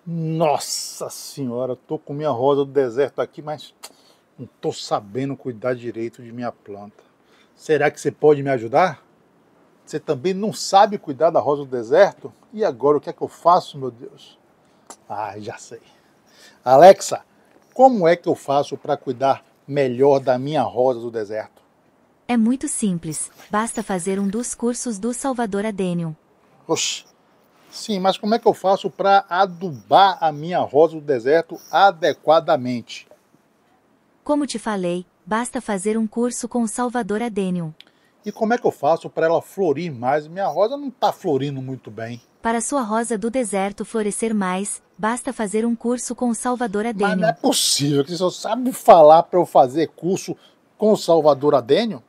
Nossa senhora, tô com minha rosa do deserto aqui, mas não tô sabendo cuidar direito de minha planta. Será que você pode me ajudar? Você também não sabe cuidar da rosa do deserto? E agora o que é que eu faço, meu Deus? Ah, já sei. Alexa, como é que eu faço para cuidar melhor da minha rosa do deserto? É muito simples, basta fazer um dos cursos do Salvador Adênio. Oxe, sim, mas como é que eu faço para adubar a minha rosa do deserto adequadamente? Como te falei, basta fazer um curso com o Salvador Adênio. E como é que eu faço para ela florir mais? Minha rosa não está florindo muito bem. Para sua rosa do deserto florescer mais, basta fazer um curso com o Salvador Mas não é Adênio. possível que você só sabe falar para eu fazer curso com o Salvador Adênio?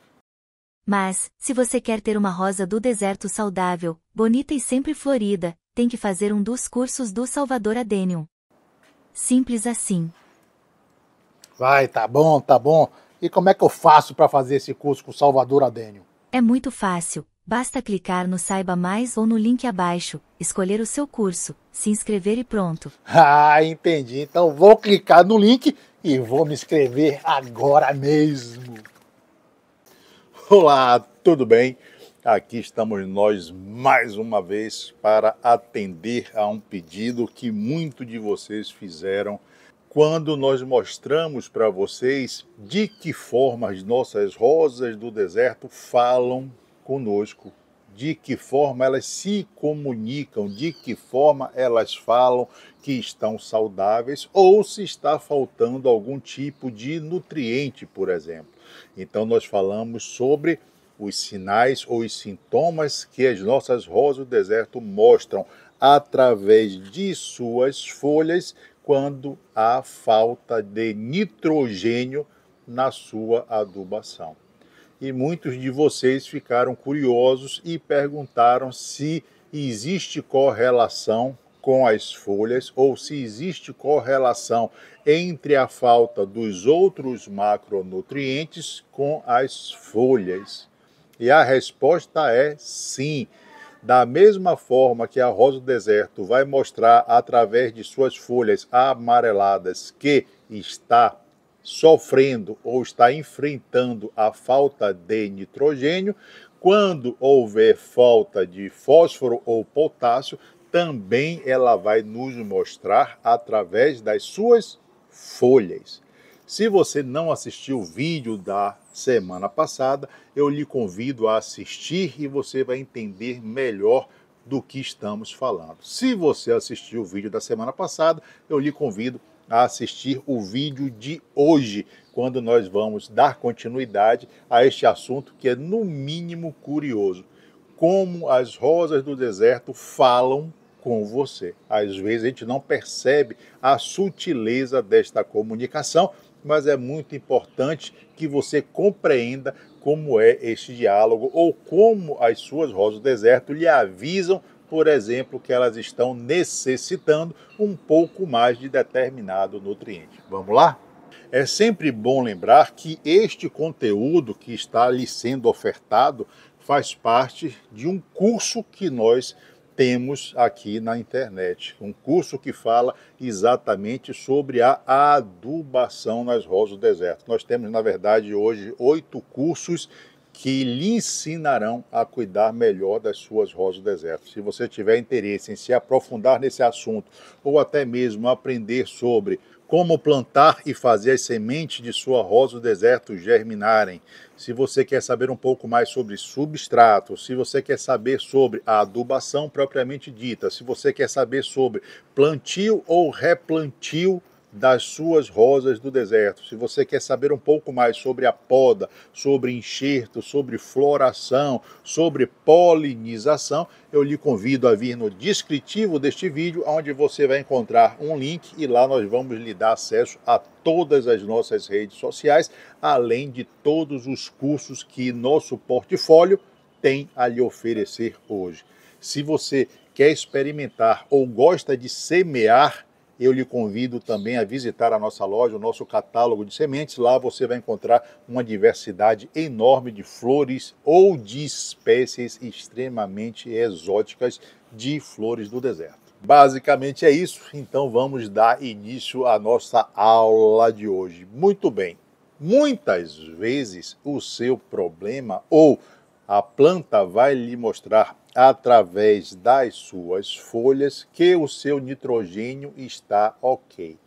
Mas, se você quer ter uma rosa do deserto saudável, bonita e sempre florida, tem que fazer um dos cursos do Salvador Adênio. Simples assim. Vai, tá bom, tá bom. E como é que eu faço para fazer esse curso com o Salvador Adênio? É muito fácil, basta clicar no Saiba Mais ou no link abaixo, escolher o seu curso, se inscrever e pronto. Ah, entendi. Então vou clicar no link e vou me inscrever agora mesmo. Olá, tudo bem? Aqui estamos nós mais uma vez para atender a um pedido que muitos de vocês fizeram quando nós mostramos para vocês de que forma as nossas rosas do deserto falam conosco, de que forma elas se comunicam, de que forma elas falam que estão saudáveis ou se está faltando algum tipo de nutriente, por exemplo. Então nós falamos sobre os sinais ou os sintomas que as nossas rosas do deserto mostram através de suas folhas quando há falta de nitrogênio na sua adubação. E muitos de vocês ficaram curiosos e perguntaram se existe correlação com as folhas ou se existe correlação entre a falta dos outros macronutrientes com as folhas. E a resposta é sim. Da mesma forma que a rosa do deserto vai mostrar através de suas folhas amareladas que está sofrendo ou está enfrentando a falta de nitrogênio, quando houver falta de fósforo ou potássio, também ela vai nos mostrar através das suas folhas. Se você não assistiu o vídeo da semana passada, eu lhe convido a assistir e você vai entender melhor do que estamos falando. Se você assistiu o vídeo da semana passada, eu lhe convido a assistir o vídeo de hoje, quando nós vamos dar continuidade a este assunto que é no mínimo curioso. Como as rosas do deserto falam com você. Às vezes a gente não percebe a sutileza desta comunicação, mas é muito importante que você compreenda como é este diálogo ou como as suas rosas do deserto lhe avisam, por exemplo, que elas estão necessitando um pouco mais de determinado nutriente. Vamos lá? É sempre bom lembrar que este conteúdo que está lhe sendo ofertado faz parte de um curso que nós temos aqui na internet. Um curso que fala exatamente sobre a adubação nas rosas do deserto. Nós temos, na verdade, hoje 8 cursos que lhe ensinarão a cuidar melhor das suas rosas do deserto. Se você tiver interesse em se aprofundar nesse assunto ou até mesmo aprender sobre como plantar e fazer as sementes de sua rosa do deserto germinarem, se você quer saber um pouco mais sobre substrato, se você quer saber sobre a adubação propriamente dita, se você quer saber sobre plantio ou replantio das suas rosas do deserto, se você quer saber um pouco mais sobre a poda, sobre enxerto, sobre floração, sobre polinização, eu lhe convido a vir no descritivo deste vídeo, onde você vai encontrar um link e lá nós vamos lhe dar acesso a todas as nossas redes sociais, além de todos os cursos que nosso portfólio tem a lhe oferecer hoje. Se você quer experimentar ou gosta de semear, eu lhe convido também a visitar a nossa loja, o nosso catálogo de sementes. Lá você vai encontrar uma diversidade enorme de flores ou de espécies extremamente exóticas de flores do deserto. Basicamente é isso, então vamos dar início à nossa aula de hoje. Muito bem, muitas vezes o seu problema ou a planta vai lhe mostrar através das suas folhas que o seu nitrogênio está ok.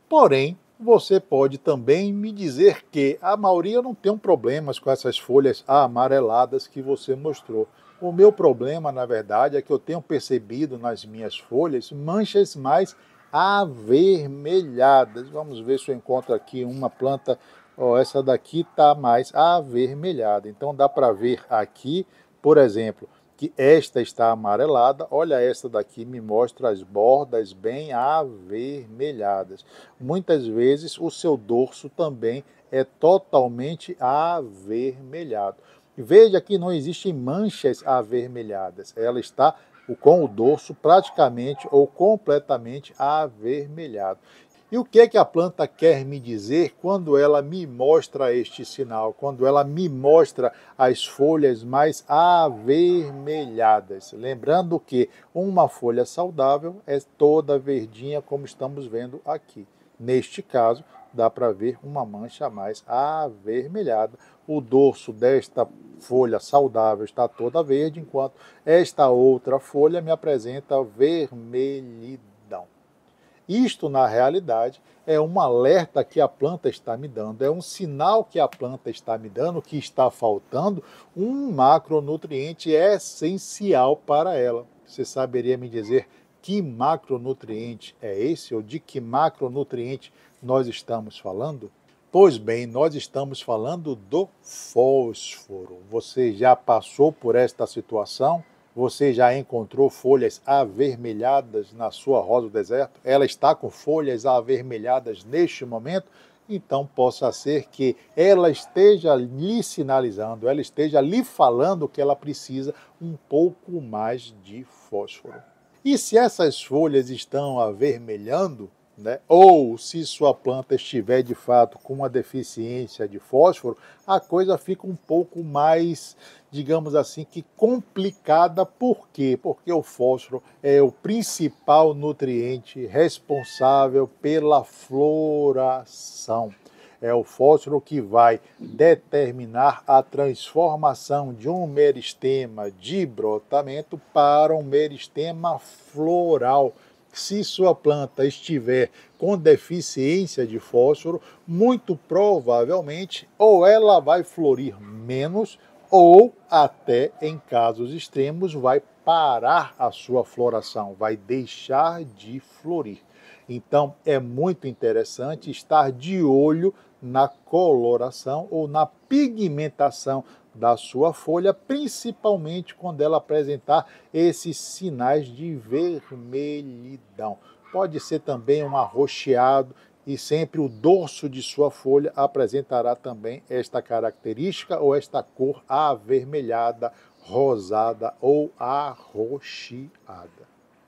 Porém, você pode também me dizer que a maioria não tem problemas com essas folhas amareladas que você mostrou. O meu problema, na verdade, é que eu tenho percebido nas minhas folhas manchas mais avermelhadas. Vamos ver se eu encontro aqui uma planta. Essa daqui está mais avermelhada. Então dá para ver aqui, por exemplo, que esta está amarelada. Olha, esta daqui me mostra as bordas bem avermelhadas. Muitas vezes o seu dorso também é totalmente avermelhado. Veja que não existem manchas avermelhadas. Ela está com o dorso praticamente ou completamente avermelhado. E o que é que a planta quer me dizer quando ela me mostra este sinal? Quando ela me mostra as folhas mais avermelhadas. Lembrando que uma folha saudável é toda verdinha, como estamos vendo aqui. Neste caso, dá para ver uma mancha mais avermelhada. O dorso desta folha saudável está toda verde, enquanto esta outra folha me apresenta vermelhidão. Isto, na realidade, é um alerta que a planta está me dando, é um sinal que a planta está me dando que está faltando um macronutriente essencial para ela. Você saberia me dizer que macronutriente é esse ou de que macronutriente nós estamos falando? Pois bem, nós estamos falando do fósforo. Você já passou por esta situação? Você já encontrou folhas avermelhadas na sua rosa do deserto? Ela está com folhas avermelhadas neste momento? Então possa ser que ela esteja lhe sinalizando, ela esteja lhe falando que ela precisa um pouco mais de fósforo. E se essas folhas estão avermelhando, ou se sua planta estiver de fato com uma deficiência de fósforo, a coisa fica um pouco mais, digamos assim, que complicada. Por quê? Porque o fósforo é o principal nutriente responsável pela floração. É o fósforo que vai determinar a transformação de um meristema de brotamento para um meristema floral. Se sua planta estiver com deficiência de fósforo, muito provavelmente ou ela vai florir menos ou até em casos extremos vai parar a sua floração, vai deixar de florir. Então é muito interessante estar de olho na coloração ou na pigmentação da sua folha, principalmente quando ela apresentar esses sinais de vermelhidão. Pode ser também um arroxeado e sempre o dorso de sua folha apresentará também esta característica ou esta cor avermelhada, rosada ou arroxeada.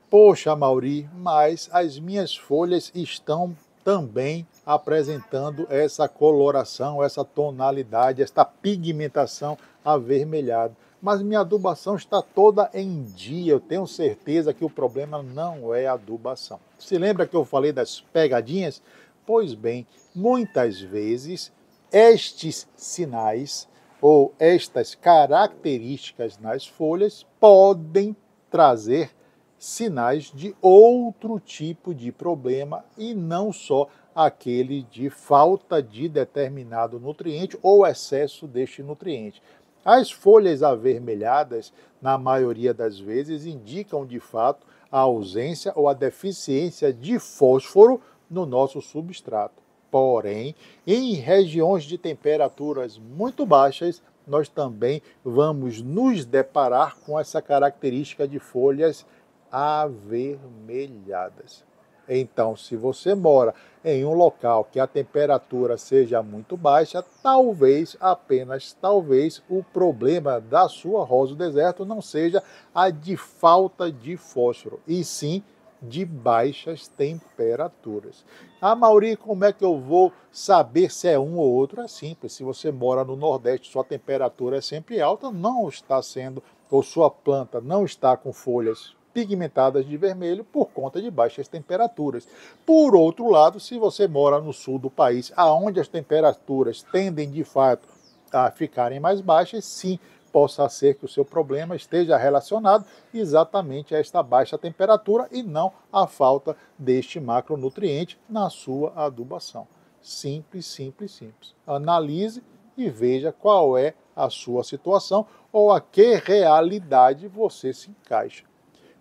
Poxa, Mauri, mas as minhas folhas estão também apresentando essa coloração, essa tonalidade, esta pigmentação avermelhada. Mas minha adubação está toda em dia, eu tenho certeza que o problema não é a adubação. Se lembra que eu falei das pegadinhas? Pois bem, muitas vezes estes sinais ou estas características nas folhas podem trazer sinais de outro tipo de problema e não só aquele de falta de determinado nutriente ou excesso deste nutriente. As folhas avermelhadas, na maioria das vezes, indicam de fato a ausência ou a deficiência de fósforo no nosso substrato. Porém, em regiões de temperaturas muito baixas, nós também vamos nos deparar com essa característica de folhas avermelhadas. Então, se você mora em um local que a temperatura seja muito baixa, talvez, apenas talvez, o problema da sua rosa do deserto não seja a de falta de fósforo, e sim de baixas temperaturas. Ah, Mauri, como é que eu vou saber se é um ou outro? É simples, se você mora no Nordeste, sua temperatura é sempre alta, não está sendo, ou sua planta não está com folhas pigmentadas de vermelho por conta de baixas temperaturas. Por outro lado, se você mora no sul do país, aonde as temperaturas tendem de fato a ficarem mais baixas, sim, possa ser que o seu problema esteja relacionado exatamente a esta baixa temperatura e não à falta deste macronutriente na sua adubação. Simples, simples, simples. Analise e veja qual é a sua situação ou a que realidade você se encaixa.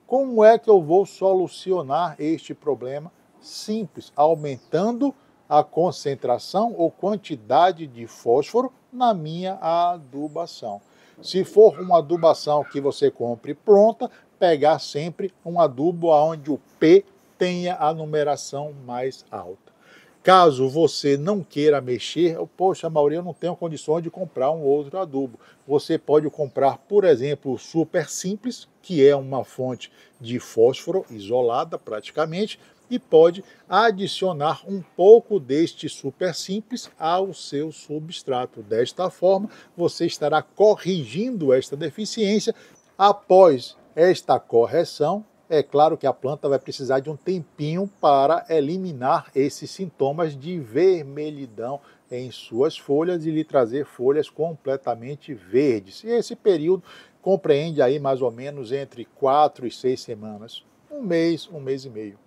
Como é que eu vou solucionar este problema? Simples, aumentando a concentração ou quantidade de fósforo na minha adubação. Se for uma adubação que você compre pronta, pegar sempre um adubo onde o P tenha a numeração mais alta. Caso você não queira mexer, poxa, Mauri, eu não tenho condições de comprar um outro adubo. Você pode comprar, por exemplo, o Super Simples, que é uma fonte de fósforo isolada praticamente, e pode adicionar um pouco deste Super Simples ao seu substrato. Desta forma, você estará corrigindo esta deficiência. Após esta correção, é claro que a planta vai precisar de um tempinho para eliminar esses sintomas de vermelhidão em suas folhas e lhe trazer folhas completamente verdes. E esse período compreende aí mais ou menos entre 4 e 6 semanas, um mês e meio.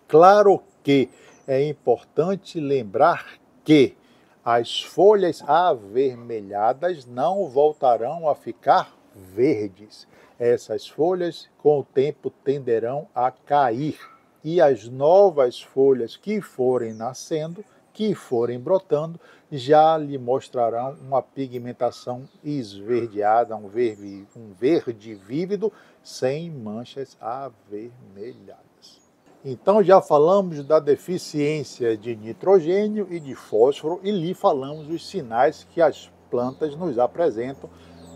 Claro que é importante lembrar que as folhas avermelhadas não voltarão a ficar verdes. Essas folhas, com o tempo, tenderão a cair. E as novas folhas que forem nascendo, que forem brotando, já lhe mostrarão uma pigmentação esverdeada, um verde vívido, sem manchas avermelhadas. Então já falamos da deficiência de nitrogênio e de fósforo e lhe falamos os sinais que as plantas nos apresentam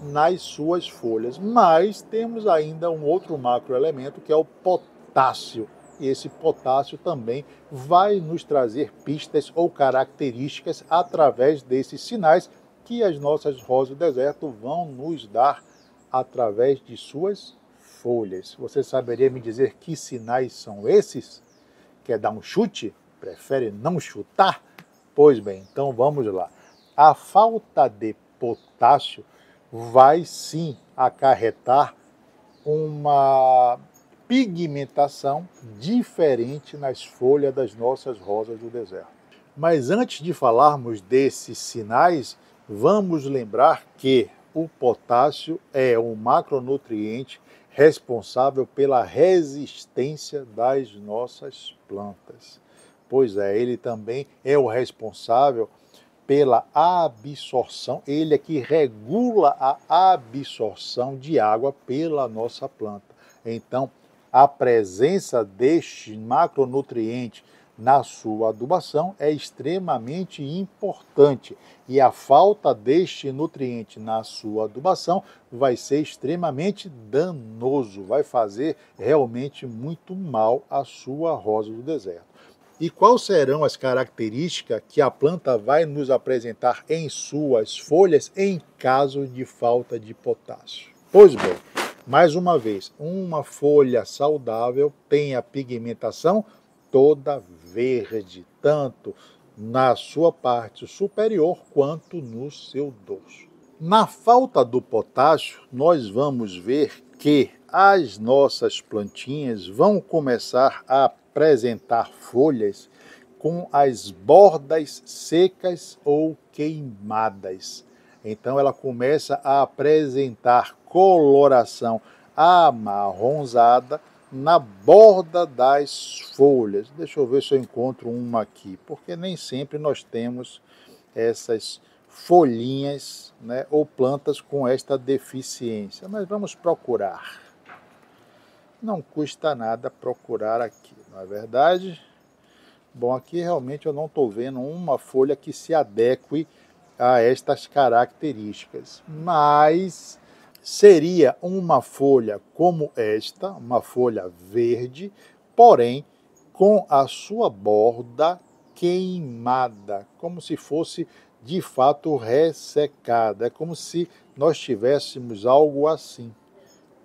nas suas folhas. Mas temos ainda um outro macroelemento que é o potássio. E esse potássio também vai nos trazer pistas ou características através desses sinais que as nossas rosas do deserto vão nos dar através de suas folhas. Você saberia me dizer que sinais são esses? Quer dar um chute? Prefere não chutar? Pois bem, então vamos lá. A falta de potássio vai sim acarretar uma pigmentação diferente nas folhas das nossas rosas do deserto. Mas antes de falarmos desses sinais, vamos lembrar que o potássio é um macronutriente responsável pela resistência das nossas plantas. Pois é, ele também é o responsável pela absorção, ele é que regula a absorção de água pela nossa planta. Então, a presença deste macronutriente na sua adubação é extremamente importante e a falta deste nutriente na sua adubação vai ser extremamente danoso, vai fazer realmente muito mal à sua rosa do deserto. E quais serão as características que a planta vai nos apresentar em suas folhas em caso de falta de potássio? Pois bem, mais uma vez, uma folha saudável tem a pigmentação toda verde, tanto na sua parte superior quanto no seu dorso. Na falta do potássio, nós vamos ver que as nossas plantinhas vão começar a apresentar folhas com as bordas secas ou queimadas. Então ela começa a apresentar coloração amarronzada na borda das folhas. Deixa eu ver se eu encontro uma aqui, porque nem sempre nós temos essas folhinhas, né, ou plantas com esta deficiência. Mas vamos procurar. Não custa nada procurar aqui, não é verdade? Bom, aqui realmente eu não estou vendo uma folha que se adeque a estas características, mas seria uma folha como esta, uma folha verde, porém com a sua borda queimada, como se fosse de fato ressecada. É como se nós tivéssemos algo assim.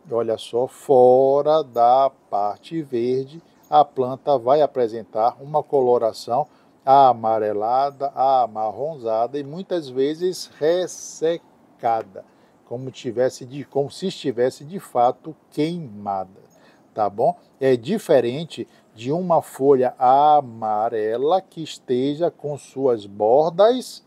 olha só, fora da parte verde, a planta vai apresentar uma coloração amarelada, amarronzada e muitas vezes ressecada, como se estivesse de fato queimada, tá bom? É diferente de uma folha amarela que esteja com suas bordas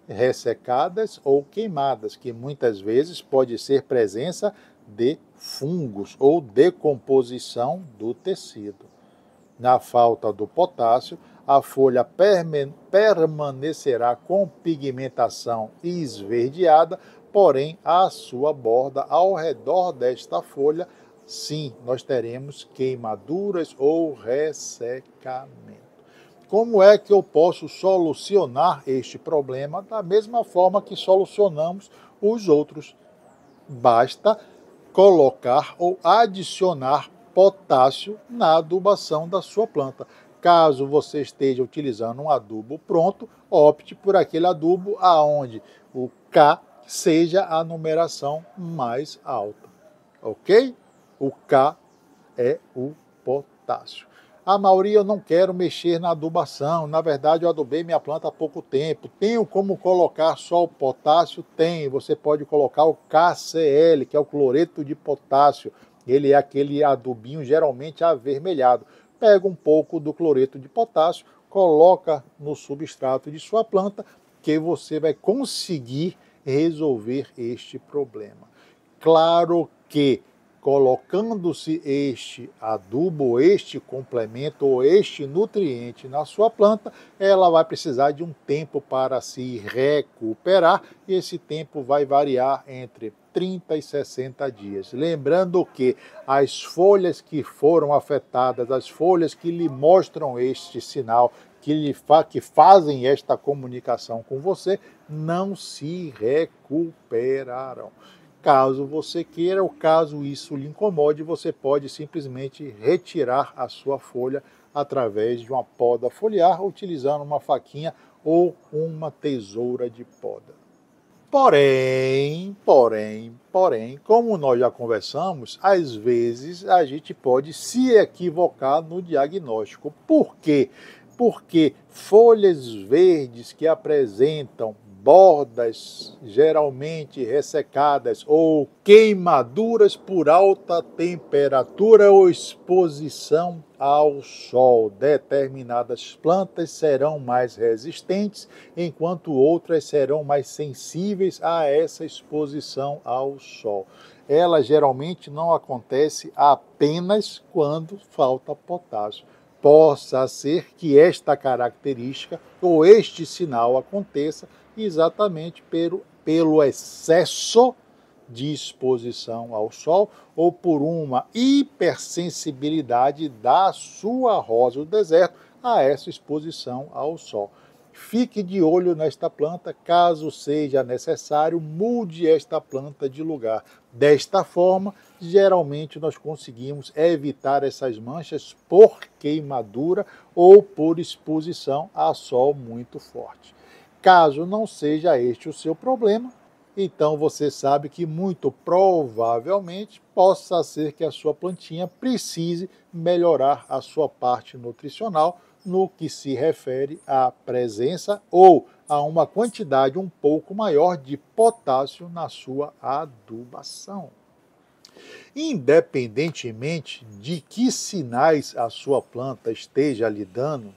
ressecadas ou queimadas, que muitas vezes pode ser presença de fungos ou decomposição do tecido. Na falta do potássio, a folha permanecerá com pigmentação esverdeada, porém a sua borda ao redor desta folha, sim, nós teremos queimaduras ou ressecamento. Como é que eu posso solucionar este problema da mesma forma que solucionamos os outros? Basta colocar ou adicionar potássio na adubação da sua planta. Caso você esteja utilizando um adubo pronto, opte por aquele adubo aonde o K seja a numeração mais alta, ok? O K é o potássio. Ah, Mauri, eu não quero mexer na adubação. Na verdade, eu adubei minha planta há pouco tempo. Tenho como colocar só o potássio? Tem. Você pode colocar o KCl, que é o cloreto de potássio. Ele é aquele adubinho geralmente avermelhado. Pega um pouco do cloreto de potássio, coloca no substrato de sua planta, que você vai conseguir resolver este problema. Claro que colocando-se este adubo, este complemento ou este nutriente na sua planta, ela vai precisar de um tempo para se recuperar e esse tempo vai variar entre 30 e 60 dias. Lembrando que as folhas que foram afetadas, as folhas que lhe mostram este sinal, que fazem esta comunicação com você, não se recuperarão. Caso você queira ou caso isso lhe incomode, você pode simplesmente retirar a sua folha através de uma poda foliar, utilizando uma faquinha ou uma tesoura de poda. Porém, como nós já conversamos, às vezes a gente pode se equivocar no diagnóstico. Por quê? Porque folhas verdes que apresentam bordas geralmente ressecadas ou queimaduras por alta temperatura ou exposição ao sol. Determinadas plantas serão mais resistentes, enquanto outras serão mais sensíveis a essa exposição ao sol. Ela geralmente não acontece apenas quando falta potássio. Possa ser que esta característica ou este sinal aconteça exatamente pelo excesso de exposição ao sol ou por uma hipersensibilidade da sua rosa do deserto a essa exposição ao sol. Fique de olho nesta planta, caso seja necessário, mude esta planta de lugar. Desta forma, geralmente nós conseguimos evitar essas manchas por queimadura ou por exposição a sol muito forte. Caso não seja este o seu problema, então você sabe que muito provavelmente possa ser que a sua plantinha precise melhorar a sua parte nutricional no que se refere à presença ou a uma quantidade um pouco maior de potássio na sua adubação. Independentemente de que sinais a sua planta esteja lhe dando,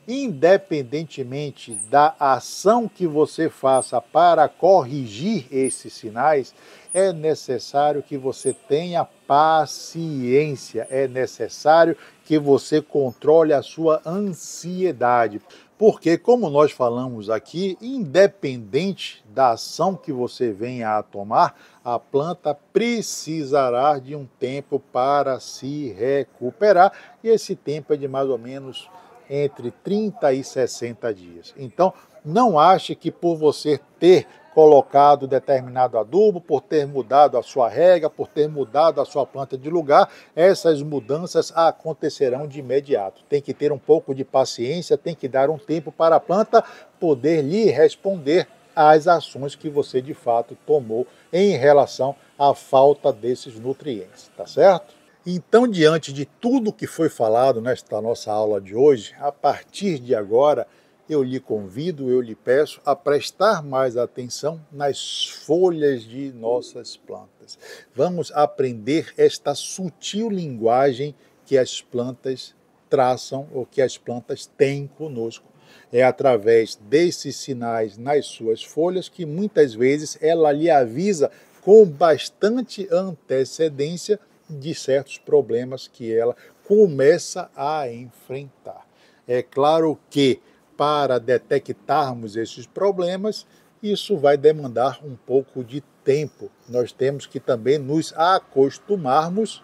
independentemente da ação que você faça para corrigir esses sinais, é necessário que você tenha paciência, é necessário que você controle a sua ansiedade. Porque, como nós falamos aqui, independente da ação que você venha a tomar, a planta precisará de um tempo para se recuperar, e esse tempo é de mais ou menos entre 30 e 60 dias. Então, não ache que por você ter colocado determinado adubo, por ter mudado a sua rega, por ter mudado a sua planta de lugar, essas mudanças acontecerão de imediato. Tem que ter um pouco de paciência, tem que dar um tempo para a planta poder lhe responder as ações que você de fato tomou em relação à falta desses nutrientes, tá certo? Então, diante de tudo que foi falado nesta nossa aula de hoje, a partir de agora, eu lhe convido, eu lhe peço a prestar mais atenção nas folhas de nossas plantas. Vamos aprender esta sutil linguagem que as plantas traçam ou que as plantas têm conosco. É através desses sinais nas suas folhas que muitas vezes ela lhe avisa com bastante antecedência de certos problemas que ela começa a enfrentar. É claro que para detectarmos esses problemas, isso vai demandar um pouco de tempo. Nós temos que também nos acostumarmos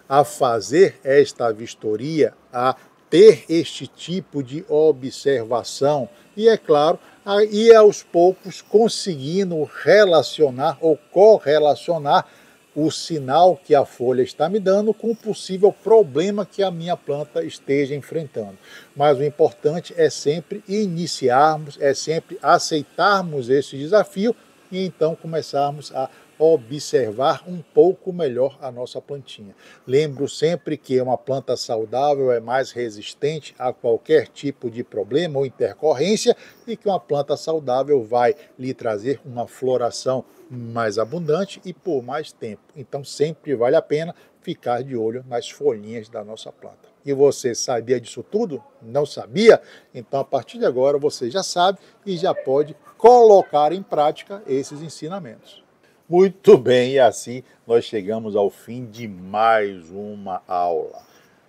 a fazer esta vistoria, a ter este tipo de observação e, é claro, a ir aos poucos conseguindo relacionar ou correlacionar o sinal que a folha está me dando com o possível problema que a minha planta esteja enfrentando. Mas o importante é sempre iniciarmos, é sempre aceitarmos esse desafio e então começarmos a observar um pouco melhor a nossa plantinha. Lembro sempre que uma planta saudável é mais resistente a qualquer tipo de problema ou intercorrência e que uma planta saudável vai lhe trazer uma floração mais abundante e por mais tempo. Então sempre vale a pena ficar de olho nas folhinhas da nossa planta. E você sabia disso tudo? Não sabia? Então a partir de agora você já sabe e já pode colocar em prática esses ensinamentos. Muito bem, e assim nós chegamos ao fim de mais uma aula.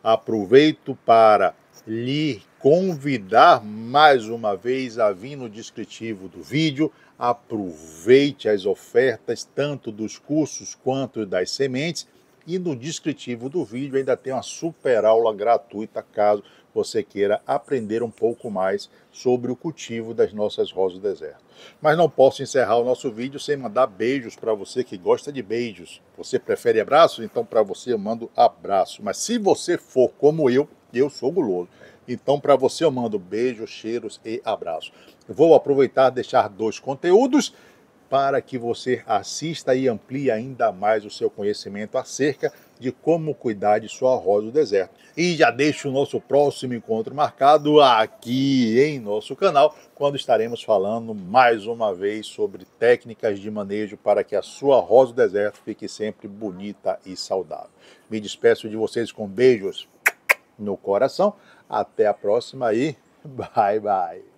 Aproveito para lhe convidar mais uma vez a vir no descritivo do vídeo. Aproveite as ofertas tanto dos cursos quanto das sementes. E no descritivo do vídeo ainda tem uma super aula gratuita caso você queira aprender um pouco mais sobre o cultivo das nossas rosas do deserto. Mas não posso encerrar o nosso vídeo sem mandar beijos para você que gosta de beijos. Você prefere abraços? Então para você eu mando abraço. Mas se você for como eu sou guloso. Então para você eu mando beijos, cheiros e abraços. Eu vou aproveitar e deixar 2 conteúdos para que você assista e amplie ainda mais o seu conhecimento acerca de como cuidar de sua rosa do deserto. E já deixo o nosso próximo encontro marcado aqui em nosso canal, quando estaremos falando mais uma vez sobre técnicas de manejo para que a sua rosa do deserto fique sempre bonita e saudável. Me despeço de vocês com beijos no coração. Até a próxima e bye bye.